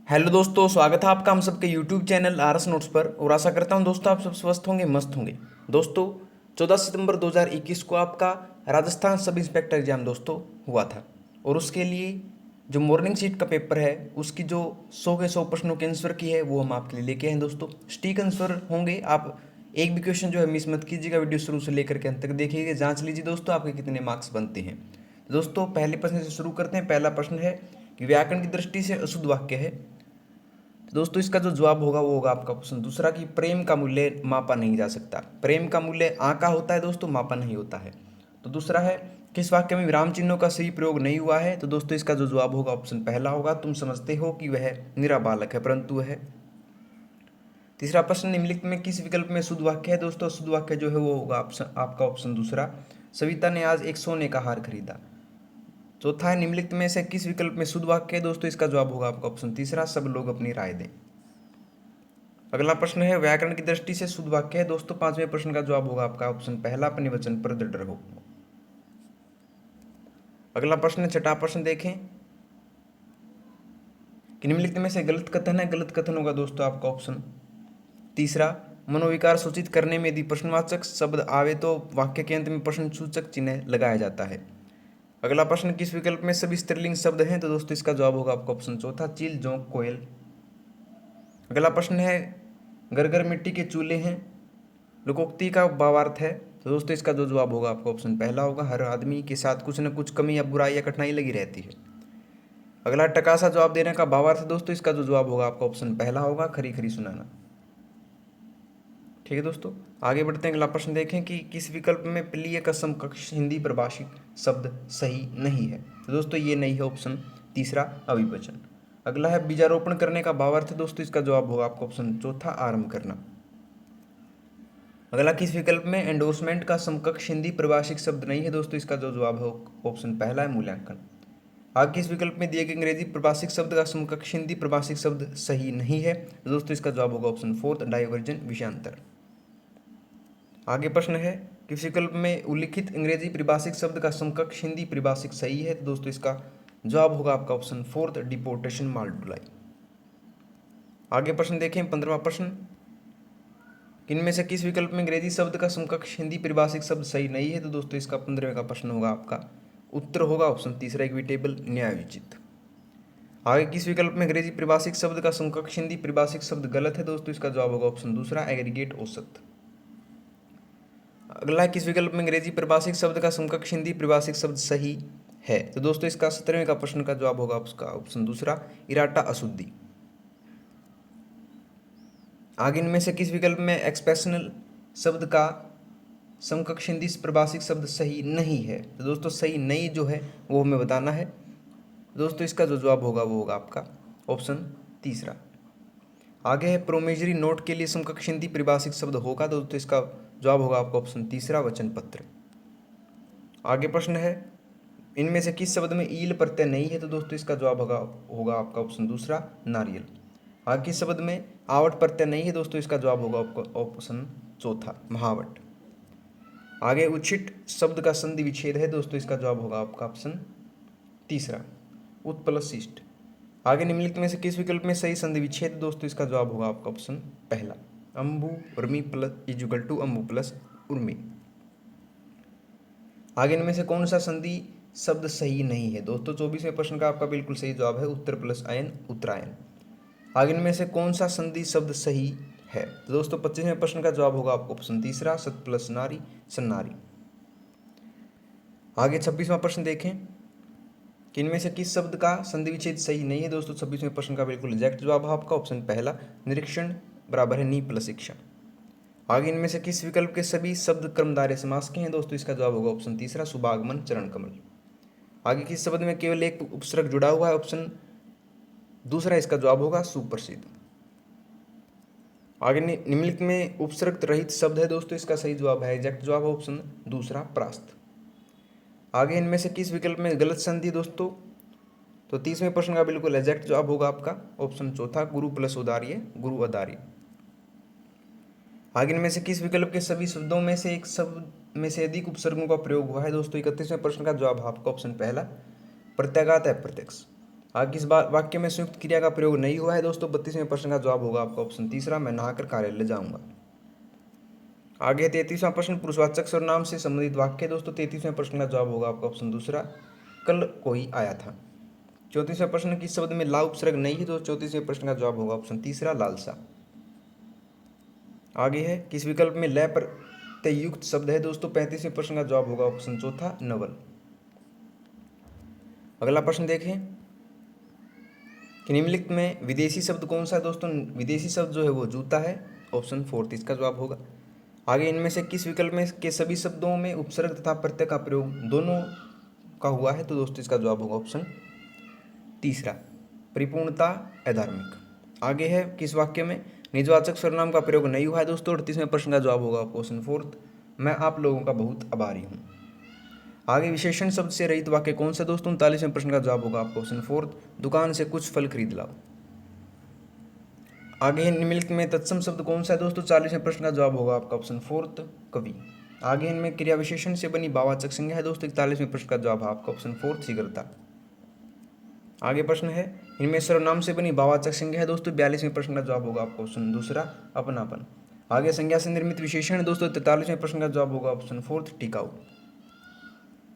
Hello दोस्तों, स्वागत है आपका हम सबके YouTube channel R S notes पर। और आशा करता हूं दोस्तों आप सब स्वस्थ होंगे, मस्त होंगे। दोस्तों 14 सितंबर 2021 को आपका राजस्थान सब इंस्पेक्टर एग्जाम दोस्तों हुआ था। और उसके लिए जो मॉर्निंग शीट का पेपर है उसकी जो 100 के 100 प्रश्नों के आंसर की है वो हम आपके लिए लेके आए हैं दोस्तों। स्टिक आंसर होंगे, आप एक भी क्वेश्चन जो है मिस मत कीजिएगा, वीडियो शुरू से लेकर के अंत तक देखिएगा, जांच लीजिए दोस्तों आपके कितने मार्क्स बनते हैं। दोस्तों पहले प्रश्न से शुरू करते हैं। पहला प्रश्न है कि व्याकरण की दृष्टि से अशुद्ध वाक्य है। तो दोस्तों इसका जो जवाब होगा वो होगा आपका ऑप्शन दूसरा कि प्रेम का मूल्य मापा नहीं जा सकता। प्रेम का मूल्य आंका होता है दोस्तों, मापा नहीं होता है। तो दूसरा है किस वाक्य में विराम चिन्हों का सही प्रयोग नहीं हुआ है। तो दोस्तों इसका जो जवाब होगा ऑप्शन पहला होगा, तुम समझते हो कि वह निरा बालक है परंतु वह। तीसरा प्रश्न, निम्नलिखित में किस विकल्प में शुद्ध वाक्य है। दोस्तों शुद्ध वाक्य जो है वो होगा ऑप्शन आपका ऑप्शन दूसरा, सविता ने आज एक सोने का हार खरीदा। चौथा है निम्नलिखित में से किस विकल्प में शुद्ध वाक्य है। दोस्तों इसका जवाब होगा आपका ऑप्शन तीसरा, सब लोग अपनी राय दें। अगला प्रश्न है व्याकरण की दृष्टि से शुद्ध वाक्य है। दोस्तों पांचवें प्रश्न का जवाब होगा आपका ऑप्शन पहला, अपने वचन पर दृढ़ रहो। अगला प्रश्न है छठा प्रश्न देखें कि निम्नलिखित में से गलत कथन है। गलत कथन होगा दोस्तों आपका ऑप्शन तीसरा, मनोविकार सूचित करने में यदि प्रश्नवाचक शब्द आवे तो वाक्य के अंत में प्रश्न सूचक चिन्ह लगाया जाता है। अगला प्रश्न, किस विकल्प में सभी स्त्रीलिंग शब्द हैं। तो दोस्तों इसका जवाब होगा आपका ऑप्शन चौथा, चील जोंक कोयल। अगला प्रश्न है घर घर मिट्टी के चूल्हे हैं, लोकोक्ति का भावार्थ है। तो दोस्तों इसका जो जवाब होगा आपका ऑप्शन पहला होगा, हर आदमी के साथ कुछ न कुछ कमी या बुराई या कठिनाई लगी रहती है। अगला टकासा जवाब देने का भावार्थ है। दोस्तों इसका जो जवाब होगा आपका ऑप्शन पहला होगा, खरी खरी सुनाना। ठीक है दोस्तों, आगे बढ़ते हैं। अगला प्रश्न देखें कि किस विकल्प में प्रिय का समकक्ष हिंदी परिभाषित शब्द सही नहीं है। तो दोस्तों ये नहीं है ऑप्शन तीसरा, अभिवचन। अगला है बीजारोपण करने का भावार्थ है। दोस्तों इसका जवाब होगा आपका ऑप्शन चौथा, आरंभ करना। अगला किस विकल्प में एंडोर्समेंट का समकक्ष हिंदी परिभाषिक शब्द नहीं है। दोस्तों इसका जो जवाब है ऑप्शन पहला है, मूल्यांकन। आगे किस विकल्प में दिए गए अंग्रेजी प्रभाषिक शब्द का समकक्ष हिंदी प्रभाषिक शब्द सही नहीं है। तो दोस्तों इसका जवाब होगा ऑप्शन फोर्थ, डाइवर्जन, विषयांतर। आगे प्रश्न है किस विकल्प में उल्लिखित अंग्रेजी परिभाषिक शब्द का समकक्ष हिंदी परिभाषिक सही है। तो दोस्तों इसका जवाब होगा आपका ऑप्शन फोर्थ, डिपोर्टेशन, माल ढुलाई। आगे प्रश्न देखें 15वां प्रश्न, इनमें से किस विकल्प में अंग्रेजी शब्द का समकक्ष हिंदी परिभाषिक शब्द सही नहीं है। तो दोस्तों इसका 15वें का प्रश्न होगा आपका उत्तर होगा ऑप्शन तीसरा, इक्विटेबल, न्यायोचित। आगे किस विकल्प में अंग्रेजी परिभाषिक शब्द का समकक्ष हिंदी परिभाषिक शब्द गलत है। दोस्तों इसका जवाब होगा ऑप्शन दूसरा, एग्रीगेट, औसत। अगला किस विकल्प में अंग्रेजी परिभाषिक शब्द का समकक्ष हिंदी परिभाषिक शब्द सही है। तो दोस्तों इसका 17वें का प्रश्न का जवाब होगा उसका ऑप्शन दूसरा, इराटा, अशुद्धि। आगे इनमें से किस विकल्प में एक्सप्रेशनल शब्द का समकक्ष हिंदी परिभाषिक शब्द सही नहीं है। तो दोस्तों सही नहीं जो है वो हमें बताना है। दोस्तों इसका जो जवाब होगा वो होगा आपका ऑप्शन तीसरा। आगे है प्रोमेजरी नोट के लिए समकक्ष हिंदी परिभाषिक शब्द होगा। दोस्तों इसका जवाब होगा आपका ऑप्शन तीसरा, वचन पत्र। आगे प्रश्न है इनमें से किस शब्द में ईल प्रत्यय नहीं है। तो दोस्तों इसका जवाब होगा आपका ऑप्शन दूसरा, नारियल। आगे किस शब्द में आवट प्रत्यय नहीं है। दोस्तों इसका जवाब होगा आपका ऑप्शन चौथा, महावट। आगे उच्छिष्ट शब्द का संधि विच्छेद है। दोस्तों इसका जवाब होगा आपका ऑप्शन तीसरा, उत्प्लशिष्ट। आगे निम्नलिखित में से किस विकल्प में सही संधि विच्छेद। दोस्तों इसका जवाब होगा आपका ऑप्शन पहला, अम्बु उर्मी प्लस इजुगल टू अम्बु प्लस उर्मी। आगे इनमें से कौन सा संधि शब्द सही नहीं है। दोस्तों 24वें प्रश्न का आपका बिल्कुल सही जवाब है, उत्तर प्लस आयन, उत्तरायण। आगे इनमें से कौन सा संधि शब्द सही है। तो दोस्तों 25वें प्रश्न का जवाब होगा आपका ऑप्शन तीसरा, सत प्लस नारी, सन्नारी। आगे 26वां प्रश्न देखें कि इनमें से किस शब्द का संधि विच्छेद सही नहीं है। दोस्तों 26वें प्रश्न का बिल्कुल एग्जैक्ट जवाब है आपका ऑप्शन पहला, निरीक्षण बराबर है नी प्लस शिक्षा। आगे इनमें से किस विकल्प के सभी शब्द कर्मधारय समास के हैं। दोस्तों इसका जवाब होगा ऑप्शन तीसरा, शुभागमन, चरण कमल। आगे किस शब्द में केवल एक उपसर्ग जुड़ा हुआ है। ऑप्शन दूसरा इसका जवाब होगा, सुप्रसिद्ध। आगे निम्नलिखित में उपसर्ग रहित शब्द है। दोस्तों इसका सही जवाब है, एग्जैक्ट जवाब है ऑप्शन दूसरा, प्रास्त। आगे इनमें से किस विकल्प में गलत संधि। दोस्तों तो 30वें प्रश्न का बिल्कुल एग्जैक्ट जवाब होगा आपका ऑप्शन चौथा, गुरु प्लस उदार्य, गुरु अदार्य। आगे इनमें से किस विकल्प के सभी शब्दों में से एक शब्द में से अधिक उपसर्गों का प्रयोग हुआ है। दोस्तों 31वें प्रश्न का जवाब है आपका ऑप्शन पहला, प्रत्याघात, अप्रत्यक्ष। आगे किस वाक्य में संयुक्त क्रिया का प्रयोग नहीं हुआ है दोस्तों? 32वें प्रश्न का जवाब होगा आपका ऑप्शन तीसरा, मैं नहाकर कार्यालय जाऊंगा। आगे 33वां प्रश्न, पुरुषवाचक सर्वनाम से संबंधित वाक्य दोस्तों। 33वें प्रश्न का जवाब होगा आपका ऑप्शन दूसरा, कल कोई आया था। 34वें प्रश्न, किस शब्द में ला उपसर्ग नहीं है तो 34वें प्रश्न का जवाब होगा ऑप्शन तीसरा, लालसा। आगे है, किस विकल्प में लय प्रत्यय युक्त शब्द है दोस्तों? 35वें प्रश्न का जवाब होगा ऑप्शन चौथा, नवल। अगला प्रश्न देखें कि निम्नलिखित में विदेशी शब्द कौन सा है दोस्तों? विदेशी शब्द जो है वो जूता है, ऑप्शन फोर्थ इसका जवाब होगा। आगे इनमें से किस विकल्प में के सभी शब्दों में उपसर्ग तथा प्रत्यय का प्रयोग दोनों का हुआ है? तो दोस्तों इसका जवाब होगा ऑप्शन तीसरा, परिपूर्णता अधार्मिक। आगे है, किस वाक्य में निजवाचक सर्वनाम का प्रयोग नहीं हुआ है दोस्तों? 38वें प्रश्न का जवाब होगा ऑप्शन फोर्थ, मैं आप लोगों का बहुत आभारी हूँ। आगे विशेषण शब्द से रहित वाक्य कौन सा दोस्तों? 39वें प्रश्न का जवाब होगा आपका ऑप्शन फोर्थ, दुकान से कुछ फल खरीद लाओ। आगे निम्नलिखित में तत्सम शब्द कौन सा है दोस्तों? 40वें प्रश्न का जवाब होगा आपका ऑप्शन फोर्थ, कवि। आगे इनमें क्रिया विशेषण से बनी भाववाचक संज्ञा है दोस्तों। 41वें प्रश्न का जवाब है आपका ऑप्शन फोर्थ, शीघ्रता। आगे प्रश्न है, इनमें सर्वनाम से बनी भाववाचक संज्ञा है दोस्तों। 42वें प्रश्न का जवाब होगा आपका ऑप्शन दूसरा, अपनापन। आगे संज्ञा से निर्मित विशेषण है दोस्तों। 43वें प्रश्न का जवाब होगा ऑप्शन फोर्थ, टिकाऊ।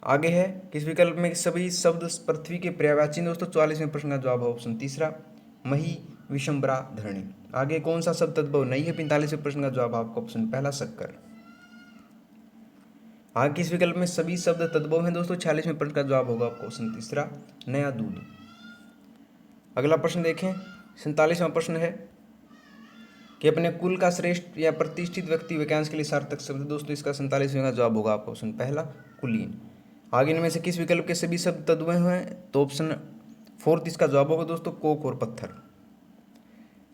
आगे है, किस विकल्प में सभी शब्द पृथ्वी के पर्यायवाची दोस्तों? 44वें प्रश्न का जवाब है ऑप्शन तीसरा, मही, विषंबरा, धरणी। आगे कौन सा शब्द तद्भव नहीं है? 45वें प्रश्न का जवाब आपका ऑप्शन पहला, शक्कर। आगे किस विकल्प में सभी शब्द तद्भव हैं दोस्तों? 46वें प्रश्न का जवाब होगा आपका ऑप्शन तीसरा, नया दूध। अगला प्रश्न देखें, 47वां प्रश्न है कि अपने कुल का श्रेष्ठ या प्रतिष्ठित व्यक्ति वाक्यांश के लिए सार्थक शब्द दोस्तों। इसका 47वें का जवाब होगा आपका ऑप्शन पहला, कुलीन। आगे इनमें से किस विकल्प के सभी शब्द तद्भव हैं? तो ऑप्शन फोर्थ इसका जवाब होगा दोस्तों, कोक और पत्थर।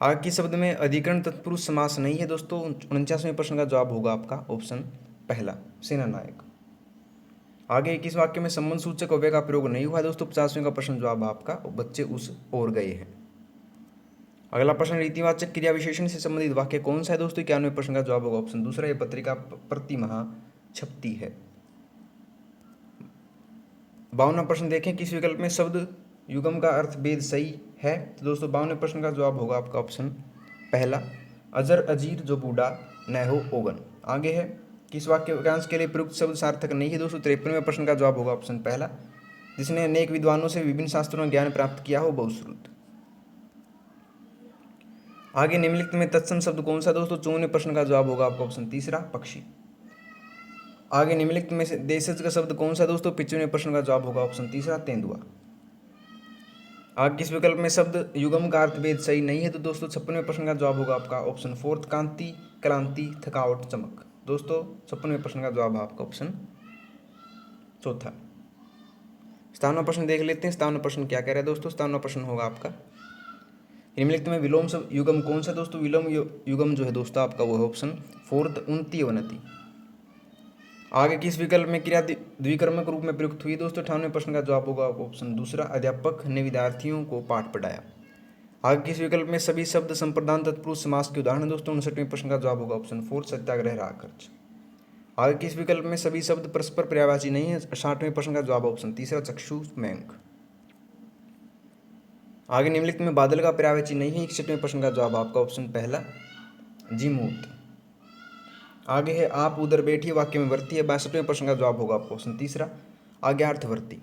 आगे किस शब्द में अधिकरण तत्पुरुष समास नहीं है दोस्तों? 49वें प्रश्न का जवाब होगा आपका ऑप्शन पहला, सेनानायक। आगे किस वाक्य में संबंध सूचक अव्यय का प्रयोग नहीं हुआ है दोस्तों? 50वें का प्रश्न जवाब आपका, बच्चे उस ओर गए हैं। अगला प्रश्न, रीतिवाचक क्रिया विशेषण से संबंधित वाक्य कौन सा है दोस्तों? 91वें प्रश्न का जवाब होगा ऑप्शन दूसरा, यह पत्रिका प्रति माह छपती है। 52वां प्रश्न देखें, किस विकल्प में शब्द युगम का अर्थ भेद सही है? तो दोस्तों 52वें प्रश्न का जवाब होगा आपका ऑप्शन पहला, अजर अजीर जो बूढ़ा न हो ओगन। आगे है, किस वाक्यांश के लिए प्रयुक्त शब्द सार्थक नहीं है दोस्तों? 53वें प्रश्न का जवाब होगा ऑप्शन पहला, जिसने अनेक विद्वानों से विभिन्न शास्त्रों में ज्ञान प्राप्त किया हो, बहुश्रुत। आगे निम्नलिखित में तत्सम शब्द कौन सा दोस्तों? 54वें प्रश्न का जवाब होगा आपका ऑप्शन तीसरा, पक्षी। आगे निम्नलिखित में से देशज का शब्द कौन सा दोस्तों? 55वें प्रश्न का जवाब होगा ऑप्शन तीसरा, तेंदुआ। आगे किस विकल्प में शब्द युगम का अर्थ भेद सही नहीं है? तो दोस्तों 56वें प्रश्न का जवाब होगा आपका ऑप्शन फोर्थ, कांति, क्रांति, थकावट, चमक। दोस्तों 56वें प्रश्न का जवाब है आपका ऑप्शन चौथा। 57वां प्रश्न देख लेते हैं। 57वां प्रश्न क्या कह रहा है दोस्तों? 57वां प्रश्न होगा आपका, निम्नलिखित में विलोम शब्द युगम कौन सा दोस्तों? विलोम युगम जो है दोस्तों आपका वो है ऑप्शन फोर्थ, उन्नति अवनति। आगे किस विकल्प में क्रिया द्विकर्मक रूप में प्रयुक्त हुई दोस्तों? 58वें प्रश्न का जवाब होगा ऑप्शन दूसरा, अध्यापक ने विद्यार्थियों को पाठ पढ़ाया। आगे किस विकल्प में सभी शब्द संप्रदान तत्पुरुष समास के उदाहरण दोस्तों? 59वें प्रश्न का जवाब होगा ऑप्शन फोर्थ, सत्याग्रह, राखर्च। आगे किस विकल्प में सभी शब्द परस्पर पर्यायवाची नहीं है? 60वें प्रश्न का जवाब ऑप्शन तीसरा, चक्षु, मैंक। आगे निम्नलिखित में बादल का पर्यायवाची नहीं है? 61वें प्रश्न का जवाब आपका ऑप्शन पहला, जीमूत। आगे है, आप उधर बैठिए वाक्य में वर्ती है। 62वें प्रश्न का जवाब होगा आपका ऑप्शन तीसरा, आज्ञार्थवर्ती।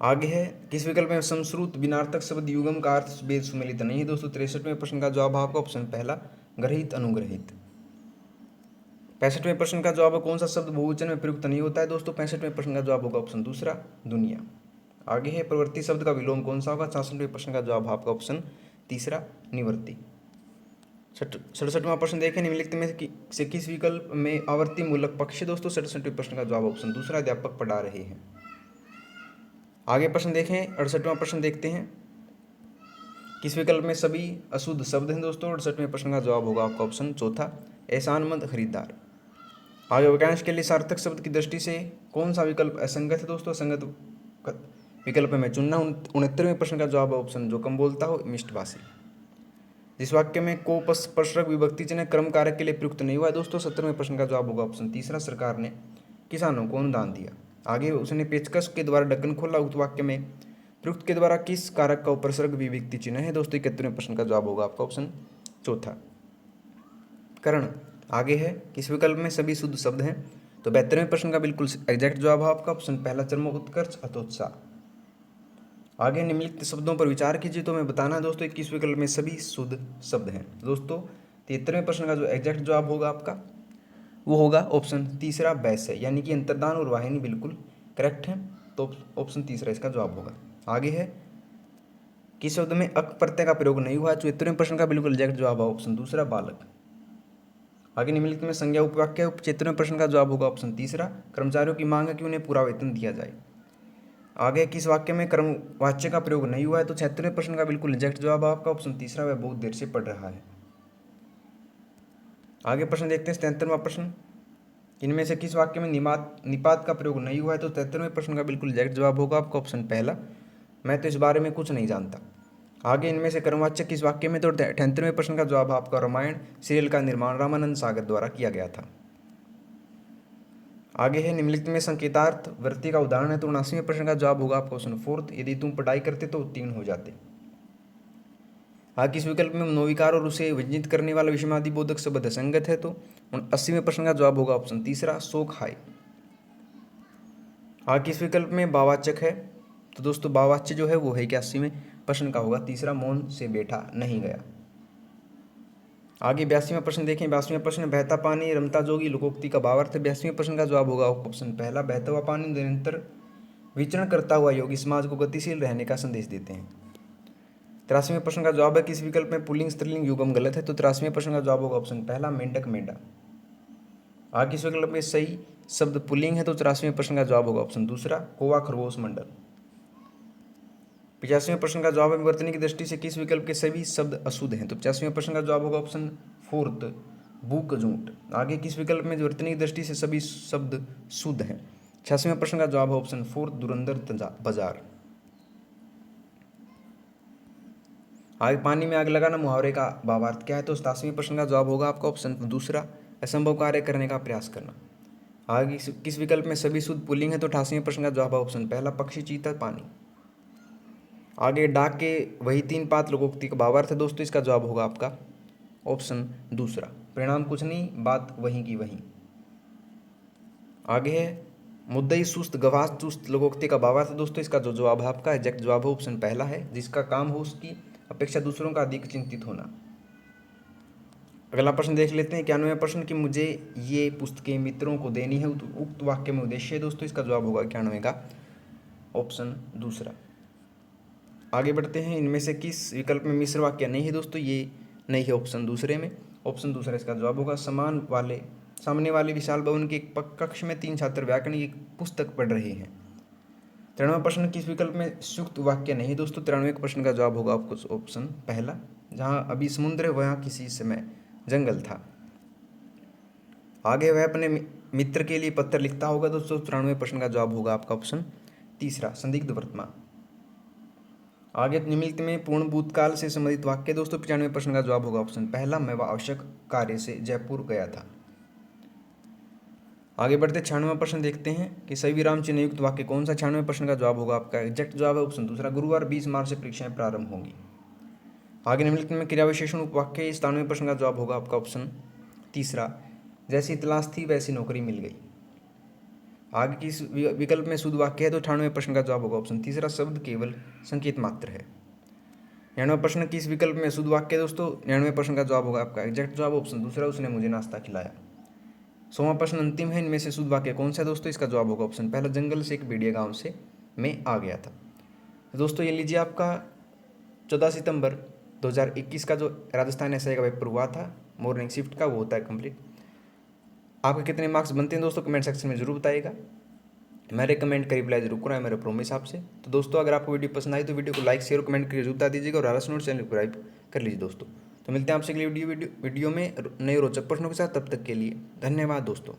आगे है, किस विकल्प में समश्रुत विनार्थक शब्द युगम का अर्थ भेद सुमेलित नहीं है दोस्तों? 63वें प्रश्न का जवाब आपका ऑप्शन पहला, ग्रहित, अनुग्रहित। 65वें प्रश्न का जवाब कौन सा शब्द बहुवचन में प्रयुक्त नहीं होता है दोस्तों? 65वें प्रश्न का जवाब होगा ऑप्शन दूसरा, दुनिया। आगे है, प्रवृत्ति शब्द का विलोम कौन सा होगा? 66वें प्रश्न का जवाब आपका ऑप्शन तीसरा, निवृत्ति। 67वां प्रश्न देखें, निम्नलिखित में से किस विकल्प में आवर्ती मूलक पक्ष है दोस्तों? 67वें प्रश्न का जवाब ऑप्शन दूसरा, अध्यापक पढ़ा रहे हैं। आगे प्रश्न देखें, 68वां प्रश्न देखते हैं, किस विकल्प में सभी अशुद्ध शब्द हैं दोस्तों? 68वें प्रश्न का जवाब होगा आपका ऑप्शन चौथा, एहसानमंद, खरीदार। आगे वाक्यांश के लिए सार्थक शब्द की दृष्टि से कौन सा विकल्प असंगत है दोस्तों? असंगत विकल्प में चुनना। 69वें प्रश्न का जवाब ऑप्शन जो कम बोलता हो, मिष्टभाषी। जिस वाक्य में को प्रश्रक विभक्ति चिन्ह कर्म कारक के लिए प्रयुक्त नहीं हुआ है दोस्तों? 70वें प्रश्न का जवाब होगा ऑप्शन तीसरा, सरकार ने किसानों को अनुदान दिया। आगे उसने पेचकस के द्वारा ढक्कन खोला, उक्त वाक्य में प्रयुक्त के द्वारा किस कारक का उपसर्ग विभक्ति चिन्ह है दोस्तों? 71वें प्रश्न का जवाब होगा आपका ऑप्शन चौथा करण। आगे है किस विकल्प में सभी शुद्ध शब्द हैं? तो 72वें प्रश्न का बिल्कुल एग्जैक्ट जवाब है आपका ऑप्शन पहला चरमोत्कर्ष हतोत्साह। आगे निम्नलिखित शब्दों पर विचार कीजिए, तो मैं बताना है दोस्तों 21 विकल्प में सभी शुद्ध शब्द हैं। दोस्तों 73वें प्रश्न का जो एग्जैक्ट जवाब होगा आपका वो होगा ऑप्शन तीसरा वैश्य, यानी कि अंतर्दान और वाहिनी बिल्कुल करेक्ट है, तो ऑप्शन तीसरा इसका जवाब होगा। आगे है किस शब्द में अक प्रत्यय का प्रयोग नहीं हुआ? 74वें प्रश्न का बिल्कुल एग्जैक्ट जवाब है ऑप्शन दूसरा बालक। आगे निम्नलिखित में संज्ञा उपवाक्य 75वें प्रश्न का जवाब होगा ऑप्शन तीसरा कर्मचारियों की मांग है कि उन्हें पूरा वेतन दिया जाए। आगे किस वाक्य में कर्मवाच्य का प्रयोग नहीं हुआ है? तो 76वें प्रश्न का बिल्कुल एग्जैक्ट जवाब आपका ऑप्शन तीसरा, वह बहुत देर से पढ़ रहा है। आगे प्रश्न देखते हैं 73वां प्रश्न, इनमें से किस वाक्य में निपात का प्रयोग नहीं हुआ है? तो 73वें प्रश्न का बिल्कुल एग्जैक्ट जवाब होगा आपका ऑप्शन पहला, मैं तो इस बारे में कुछ नहीं जानता। आगे इनमें से कर्मवाच्य किस वाक्य में? तो 78वें प्रश्न का जवाब आपका रामायण सीरियल का निर्माण रामानंद सागर द्वारा किया गया था। आगे है निम्नलिखित में संकेतार्थ वृत्ति का उदाहरण है, तो 79वें प्रश्न का जवाब होगा आपका ऑप्शन फोर्थ, यदि तुम पढ़ाई करते तो उत्तीर्ण हो जाते। आगे किस विकल्प में मनोविकार और उसे व्यंजित करने वाला विषमादि बोधक शब्द संगत है? तो 80वें प्रश्न का जवाब होगा ऑप्शन तीसरा शोक हाय। आगे किस विकल्प में भाववाचक है? तो दोस्तों भाववाच्य जो है वो है 81वें प्रश्न का होगा तीसरा मौन से बैठा नहीं गया। आगे 82वां प्रश्न देखें, 82वां प्रश्न बहता पानी रमता जोगी लोकोक्ति का भावार्थ। 82वें प्रश्न का जवाब होगा ऑप्शन पहला, बहता हुआ पानी निरंतर विचरण करता हुआ योगी समाज को गतिशील रहने का संदेश देते हैं। 83वें प्रश्न का जवाब है किस विकल्प में पुल्लिंग स्त्रीलिंग युगम गलत है? तो 83वें प्रश्न का जवाब होगा ऑप्शन पहला मेंढक मेंढा। आगे किस विकल्प में सही शब्द पुल्लिंग है? तो 84वें प्रश्न का जवाब होगा ऑप्शन दूसरा कौवा खरगोश मंडल। 85वें प्रश्न का जवाब है विवर्तनी की दृष्टि से किस विकल्प के सभी शब्द अशुद्ध हैं? तो 85वें प्रश्न का जवाब होगा ऑप्शन फोर्थ बूक झूठ। आगे किस विकल्प में विवर्तनी की दृष्टि से सभी शब्द शुद्ध हैं? 86वें प्रश्न का जवाब है ऑप्शन फोर्थ धुरंधर बाजार। आगे पानी में आग लगाना मुहावरे का भावार्थ क्या है? तो 87वें प्रश्न का जवाब होगा आपका ऑप्शन दूसरा असंभव कार्य करने का प्रयास करना। आगे किस विकल्प में सभी शुद्ध पुल्लिंग है? तो 88वें प्रश्न का जवाब है ऑप्शन पहला पक्षी चीता पानी। आगे डाक के वही तीन पात लोकोक्ति का भावार्थ है दोस्तों, इसका जवाब होगा आपका ऑप्शन दूसरा परिणाम कुछ नहीं बात वहीं की वहीं। आगे है मुद्दई सुस्त गवाह चुस्त लोकोक्ति का भावार्थ है दोस्तों, इसका जो जवाब है आपका एग्जैक्ट जवाब है ऑप्शन पहला है, जिसका काम हो उसकी अपेक्षा दूसरों का अधिक चिंतित होना। अगला प्रश्न देख लेते हैं 91वें प्रश्न कि मुझे ये पुस्तकें मित्रों को देनी है, उक्त वाक्य में उद्देश्य है दोस्तों, इसका जवाब होगा 91 का ऑप्शन दूसरा। आगे बढ़ते हैं, इनमें से किस विकल्प में मिश्र वाक्य नहीं है दोस्तों? ये नहीं है ऑप्शन दूसरे में, ऑप्शन दूसरा इसका जवाब होगा सामने वाले विशाल भवन के एक कक्ष में 3 छात्र व्याकरण की पुस्तक पढ़ रहे हैं। 93वां प्रश्न किस विकल्प में संयुक्त वाक्य नहीं दोस्तों? 93वें प्रश्न का जवाब होगा आपको ऑप्शन पहला, जहाँ अभी समुद्र है वहाँ किसी समय जंगल था। आगे वह अपने मित्र के लिए पत्र लिखता होगा दोस्तों, 93वें प्रश्न का जवाब होगा आपका ऑप्शन तीसरा संदिग्ध वर्तमान। आगे निम्नलिखित में पूर्ण भूतकाल से संबंधित वाक्य दोस्तों, 95वें प्रश्न का जवाब होगा ऑप्शन पहला, मैं वह आवश्यक कार्य से जयपुर गया था। आगे बढ़ते 96वां प्रश्न देखते हैं कि सही विराम चिन्ह युक्त वाक्य कौन सा? 96वें प्रश्न का जवाब होगा आपका एग्जैक्ट जवाब है ऑप्शन दूसरा, गुरुवार 20 मार्च से परीक्षाएं प्रारंभ होंगी। आगे निम्नलिखित में क्रिया विशेषण उपवाक्य 97वें प्रश्न का जवाब होगा आपका ऑप्शन तीसरा, जैसी तलाश थी वैसी नौकरी मिल गई। आगे किस विकल्प में शुद्ध वाक्य है? तो 98वें प्रश्न का जवाब होगा ऑप्शन तीसरा, शब्द केवल संकेत मात्र है। 99वां प्रश्न किस विकल्प में शुद्ध वाक्य है दोस्तों? 99वें प्रश्न का जवाब होगा आपका एग्जैक्ट जवाब ऑप्शन दूसरा, उसने मुझे नाश्ता खिलाया। 100वां प्रश्न अंतिम है, इनमें से शुद्ध वाक्य कौन सा है दोस्तों? इसका जवाब होगा ऑप्शन पहला, जंगल से एक भेड़िया गाँव से मैं आ गया था। दोस्तों ये लीजिए आपका 14 सितंबर 2021 का जो राजस्थान एसआई का पेपर हुआ था मॉर्निंग शिफ्ट का, वो होता है कंप्लीट। आपके कितने मार्क्स बनते हैं दोस्तों कमेंट सेक्शन में जरूर बताइएगा, मेरे कमेंट का रिप्लाई जरूर कराएं, मेरा प्रॉमिस आपसे। तो दोस्तों अगर आपको वीडियो पसंद आई तो वीडियो को लाइक शेयर और कमेंट करके जरूर बता दीजिएगा, और आरएस नोट्स चैनल को सब्सक्राइब कर लीजिए दोस्तों। तो मिलते हैं आपसे अगली वीडियो में नए रोचक प्रश्नों के साथ, तब तक के लिए धन्यवाद दोस्तों।